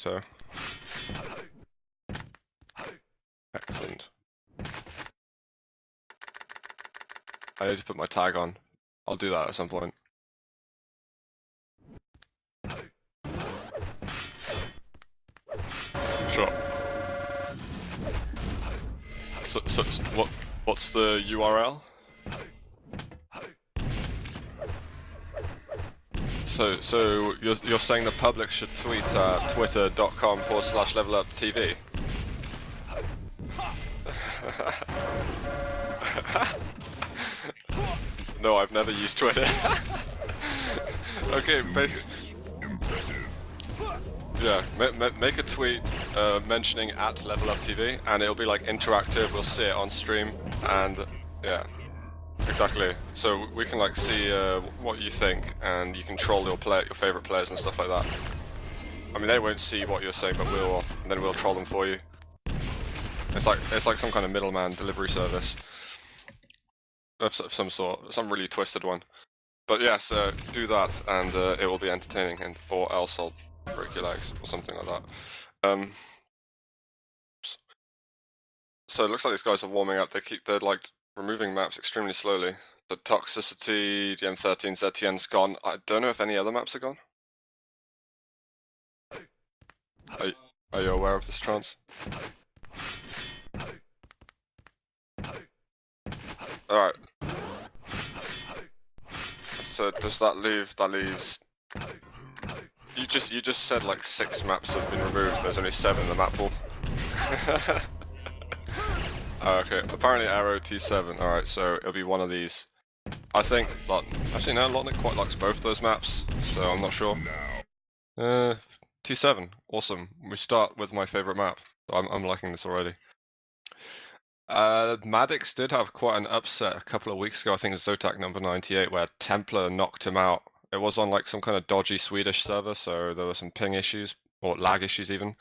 photo. Excellent. I need to put my tag on. I'll do that at some point. Sure. So what's the URL? So you're saying the public should tweet at twitter.com/leveluptv? No, I've never used Twitter. Okay, basically. Yeah, make a tweet mentioning at @leveluptv, and it'll be like interactive. We'll see it on stream, and yeah, exactly. So we can like see what you think, and you can troll your favorite players and stuff like that. I mean, they won't see what you're saying, but then we'll troll them for you. It's like some kind of middleman delivery service of some sort, some really twisted one. But yes, do that, and it will be entertaining, or else I'll break your legs or something like that. So it looks like these guys are warming up. They're like removing maps extremely slowly. The Toxicity, the M13, ZTN's gone. I don't know if any other maps are gone. Are you aware of this, Trance? Alright. So does that leave? That leaves. You just said like 6 maps have been removed. There's only 7 in the map pool. Oh, okay. Apparently Arrow T7. All right, so it'll be one of these. I think. Actually, no. Lotn1k quite likes both those maps, so I'm not sure. T7. Awesome. We start with my favorite map. I'm liking this already. Madix did have quite an upset a couple of weeks ago. I think it's Zotac number 98, where Templar knocked him out. It was on like some kind of dodgy Swedish server, so there were some ping issues, or lag issues even.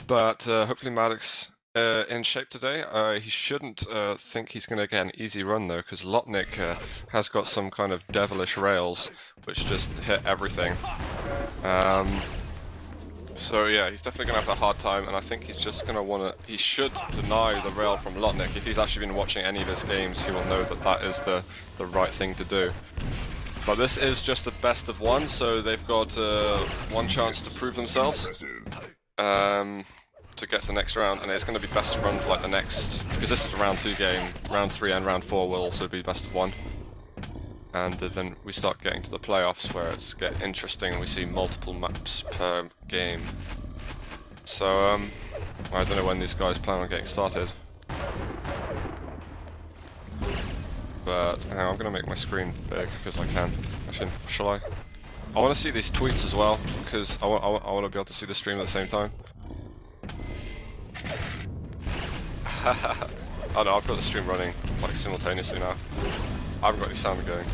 But hopefully Madix in shape today. He shouldn't think he's going to get an easy run though, because Lotn1k has got some kind of devilish rails, which just hit everything. So yeah, he's definitely going to have a hard time, and I think he's just going to want to... He should deny the rail from Lotn1k. If he's actually been watching any of his games, he will know that that is the right thing to do. But this is just the best of one, so they've got one chance to prove themselves to get to the next round, and it's going to be best of run for like the next... Because this is a round 2 game, round 3 and round 4 will also be best of 1. And then we start getting to the playoffs where it's getting interesting and we see multiple maps per game. So, I don't know when these guys plan on getting started. But I'm going to make my screen big because I can. Actually, shall I? I want to see these tweets as well, because I want to be able to see the stream at the same time. Oh no, I've got the stream running like simultaneously now. I haven't got any sound going.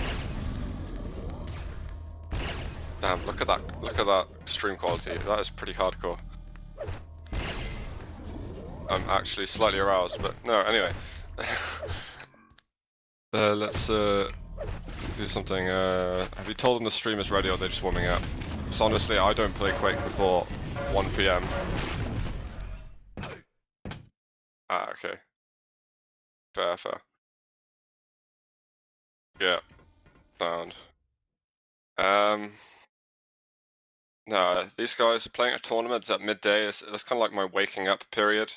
Damn, look at that stream quality. That is pretty hardcore. I'm actually slightly aroused, but no, anyway. Let's do something. Have you told them the stream is ready, or they're just warming up? So honestly, I don't play Quake before 1 PM. Ah, okay. Fair. Yeah. Sound. No, these guys are playing a tournament at midday. That's kind of like my waking up period.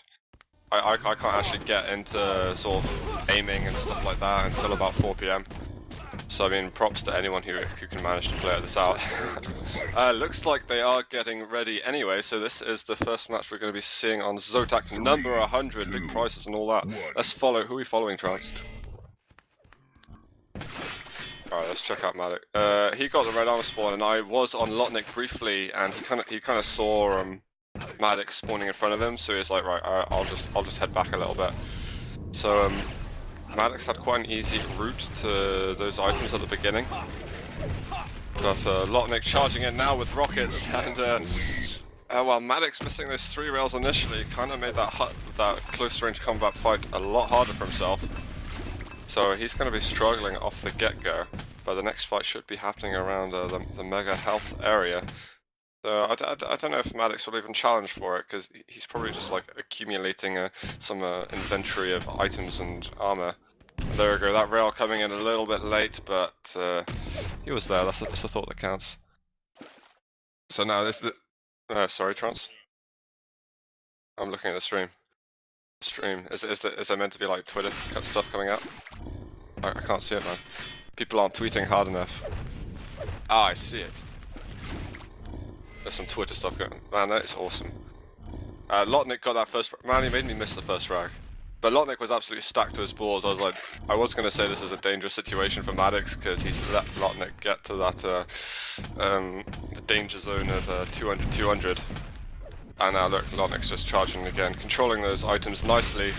I can't actually get into sort of aiming and stuff like that until about 4 PM. So I mean, props to anyone who can manage to play this out. Looks like they are getting ready anyway, so this is the first match we're going to be seeing on Zotac number 100, big prizes and all that. Let's follow. Who are we following, Trance? Alright, let's check out Madix. He got the red armor spawn, and I was on Lotn1k briefly, and he kind of saw Madix spawning in front of him, so he's like, right, I'll just head back a little bit. So Madix had quite an easy route to those items at the beginning. But Lotn1k charging in now with rockets, and while Madix missing those 3 rails initially, kind of made that close range combat fight a lot harder for himself. So he's going to be struggling off the get-go, but the next fight should be happening around the mega health area. So I don't know if Madix will even challenge for it, because he's probably just like accumulating some inventory of items and armor. And there we go, that rail coming in a little bit late, but he was there. That's the thought that counts. So now this is the... sorry, Trance. I'm looking at the stream. Is there meant to be like Twitter stuff coming out? I can't see it, man. People aren't tweeting hard enough. Ah, I see it. There's some Twitter stuff going on. Man, that is awesome. Lotn1k got that first... Man, he made me miss the first frag. But Lotn1k was absolutely stacked to his balls. I was going to say this is a dangerous situation for Madix, because he's let Lotn1k get to that the danger zone of 200-200. And now look, Lotn1k's just charging again, controlling those items nicely.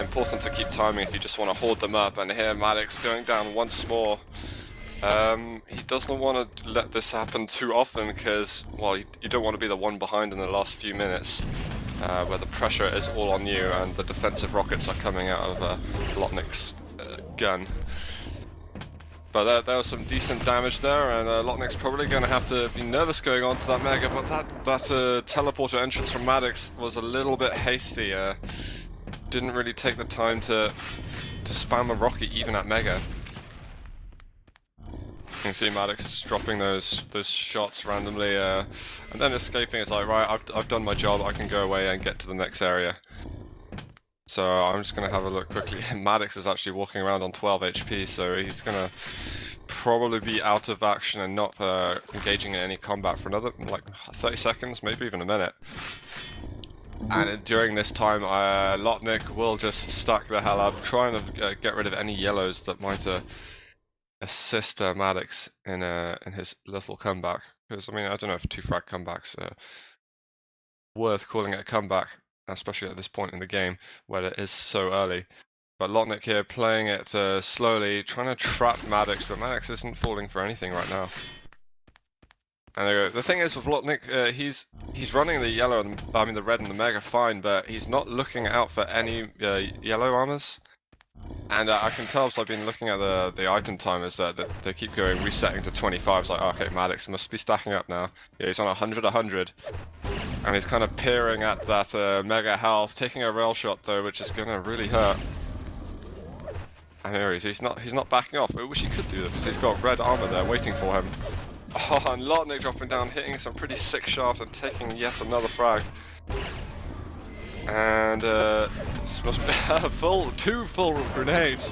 Important to keep timing if you just want to hold them up. And here Madix going down once more. He doesn't want to let this happen too often, because, well, you don't want to be the one behind in the last few minutes, where the pressure is all on you and the defensive rockets are coming out of Lotn1k's gun. But there was some decent damage there, and Lotn1k's probably going to have to be nervous going on to that Mega, but that teleporter entrance from Madix was a little bit hasty. Didn't really take the time to spam a rocket even at Mega. You can see Madix just dropping those shots randomly, and then escaping. It's like, right, I've done my job, I can go away and get to the next area. So I'm just going to have a look quickly. Madix is actually walking around on 12 HP, so he's going to probably be out of action and not engaging in any combat for another, like, 30 seconds, maybe even a minute. And during this time, Lotn1k will just stack the hell up, trying to get rid of any yellows that might assist Madix in his little comeback. Because, I mean, I don't know if 2 frag comebacks are worth calling it a comeback, especially at this point in the game where it is so early. But Lotn1k here playing it slowly, trying to trap Madix, but Madix isn't falling for anything right now. And there you go. The thing is with Lotn1k, he's running the yellow, the red and the Mega fine, but he's not looking out for any yellow armors. And I can tell, because I've been looking at the item timers, that they keep going resetting to 25. It's like, okay, Madix must be stacking up now. Yeah, he's on 100-100. And he's kind of peering at that Mega health, taking a rail shot though, which is going to really hurt. And here he's not backing off. I wish he could do that, because he's got red armor there waiting for him. Oh, and Lotn1k dropping down, hitting some pretty sick shafts and taking yet another frag. And this must be two full grenades.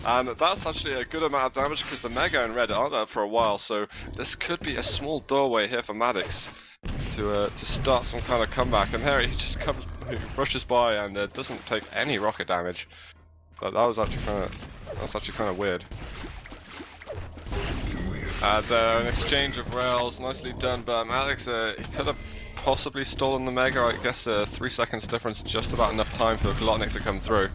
And that's actually a good amount of damage, because the Mega and red aren't there for a while, so this could be a small doorway here for Madix to start some kind of comeback. And here he just he rushes by and doesn't take any rocket damage. But that was actually kind of weird. And an exchange of rails, nicely done, but Madix, he could have possibly stolen the Mega. I guess 3 seconds difference, just about enough time for Lotn1k to come through.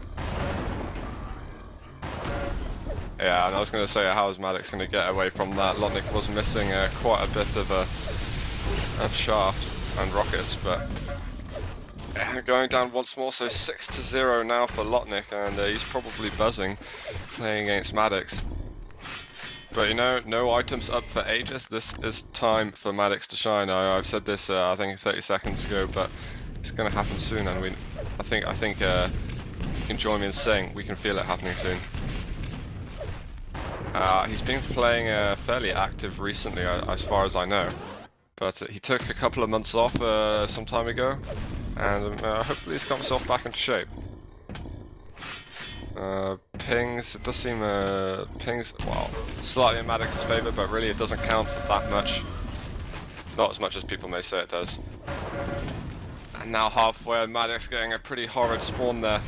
Yeah, and I was going to say, how is Madix going to get away from that? Lotn1k was missing quite a bit of shaft and rockets, but going down once more, so 6-0 now for Lotn1k, and he's probably buzzing playing against Madix. But you know, no items up for ages. This is time for Madix to shine. I've said this I think 30 seconds ago, but it's going to happen soon, and I think you can join me in saying we can feel it happening soon. He's been playing fairly active recently, as far as I know, but he took a couple of months off some time ago, and hopefully he's got himself back into shape. Pings, it does seem pings, well, slightly in Madix's favour, but really it doesn't count for that much. Not as much as people may say it does. And now halfway, Madix getting a pretty horrid spawn there.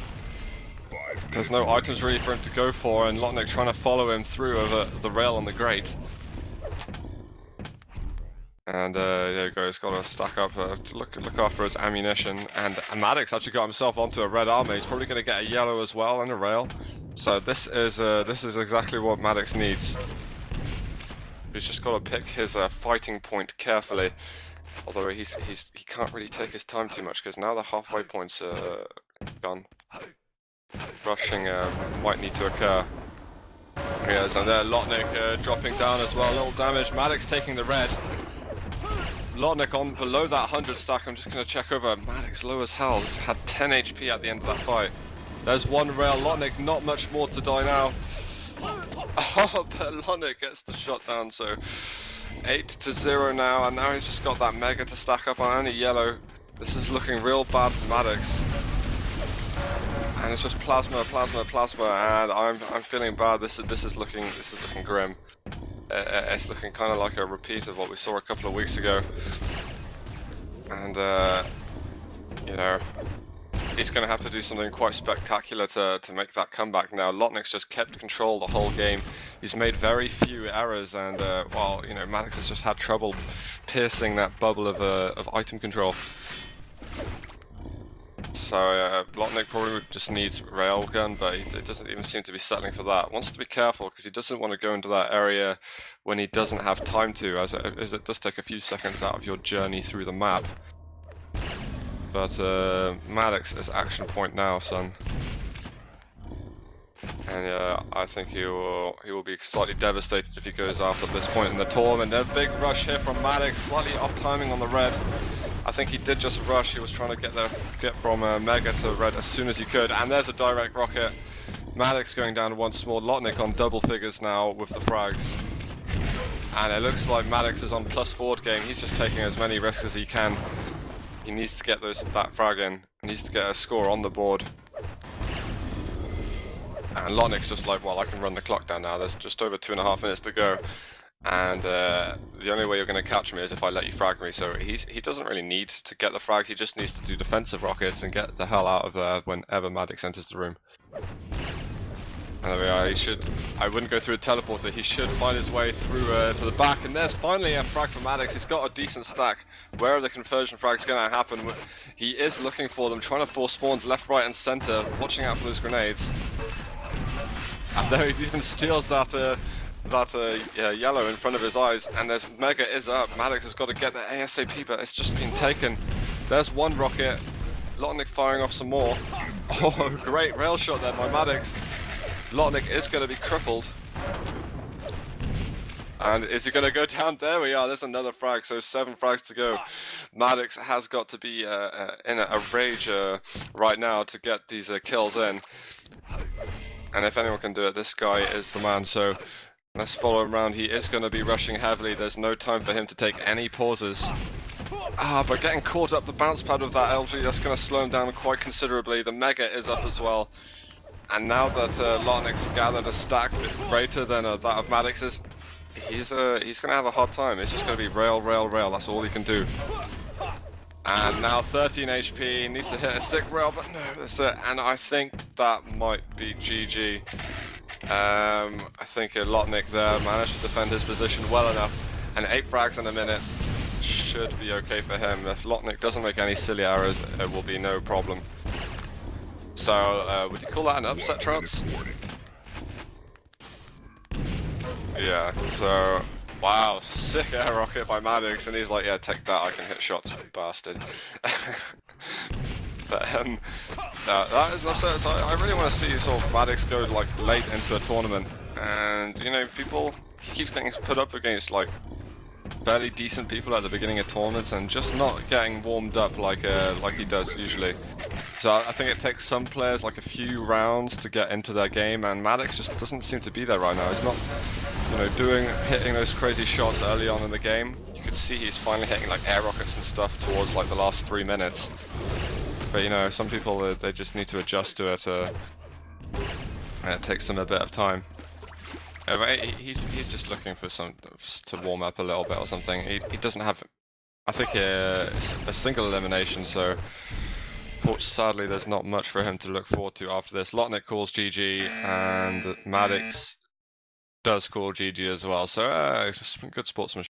There's no items really for him to go for, and Lotn1k trying to follow him through over the rail and the grate. And there you go, he's got to stack up to look after his ammunition. And Madix actually got himself onto a red armor. He's probably going to get a yellow as well and a rail. So this is exactly what Madix needs. He's just got to pick his fighting point carefully. Although he can't really take his time too much, because now the halfway point's gone. Rushing might need to occur. Yes, and there Lotn1k dropping down as well. A little damage. Madix taking the red. Lotn1k on below that 100 stack. I'm just going to check over. Madix low as hell. He's had 10 HP at the end of that fight. There's one rail. Lotn1k not much more to die now. Oh, but Lotn1k gets the shot down, so 8-0 now, and now he's just got that mega to stack up on only yellow. This is looking real bad for Madix. And it's just plasma, and I'm feeling bad. This is looking grim. It's looking kind of like a repeat of what we saw a couple of weeks ago. And you know, he's going to have to do something quite spectacular to make that comeback now. Lotn1k's just kept control the whole game. He's made very few errors, and well, you know, Madix has just had trouble piercing that bubble of item control. So Lotn1k probably just needs railgun, but it doesn't even seem to be settling for that. Wants to be careful because he doesn't want to go into that area when he doesn't have time to, as it does take a few seconds out of your journey through the map. But Madix is action point now, son. And I think he will be slightly devastated if he goes after this point in the tournament. A big rush here from Madix, slightly off timing on the red. I think he did just rush. He was trying to get from Mega to red as soon as he could. And there's a direct rocket. Madix going down once more. Lotn1k on double figures now with the frags. And it looks like Madix is on plus forward game. He's just taking as many risks as he can. He needs to get that frag in. He needs to get a score on the board. And Lotn1k's just like, well, I can run the clock down now. There's just over 2.5 minutes to go. And the only way you're going to catch me is if I let you frag me. So he doesn't really need to get the frags. He just needs to do defensive rockets and get the hell out of there whenever Madix enters the room. And there we are. I wouldn't go through a teleporter. He should find his way through to the back. And there's finally a frag for Madix. He's got a decent stack. Where are the conversion frags going to happen? He is looking for them, trying to force spawns left, right, and center, watching out for those grenades. And there he even steals that yellow in front of his eyes, and there's Mega is up. Madix has got to get there ASAP, but it's just been taken. There's one rocket. Lotn1k firing off some more. Oh, great rail shot there by Madix. Lotn1k is going to be crippled. And is he going to go down? There we are. There's another frag, so 7 frags to go. Madix has got to be in a rage right now to get these kills in. And if anyone can do it, this guy is the man. So let's follow him around. He is going to be rushing heavily. There's no time for him to take any pauses. But getting caught up the bounce pad with that LG, that's going to slow him down quite considerably. The Mega is up as well. And now that Lotn1k's gathered a stack greater than that of Madix's, he's going to have a hard time. It's just going to be rail, rail, rail. That's all he can do. And now 13 HP, needs to hit a sick rail, but no, that's it. And I think that might be GG. I think Lotn1k there managed to defend his position well enough. And 8 frags in a minute should be okay for him. If Lotn1k doesn't make any silly errors, it will be no problem. So, would you call that an upset, Trance? Yeah, so... Wow, sick air rocket by Madix, and he's like, yeah, take that, I can hit shots, you bastard. But that is upset. So I really want to see sort of Madix go like late into a tournament, and you know, he keeps getting put up against like fairly decent people at the beginning of tournaments, and just not getting warmed up like he does usually. So I think it takes some players like a few rounds to get into their game, and Madix just doesn't seem to be there right now. He's not, you know, hitting those crazy shots early on in the game. You could see he's finally hitting like air rockets and stuff towards like the last 3 minutes. But you know, some people they just need to adjust to it, and it takes them a bit of time. He's just looking for to warm up a little bit or something. He doesn't have, I think, a single elimination, so sadly there's not much for him to look forward to after this. Lotn1k calls GG, and Madix does call GG as well. So it's good sportsmanship.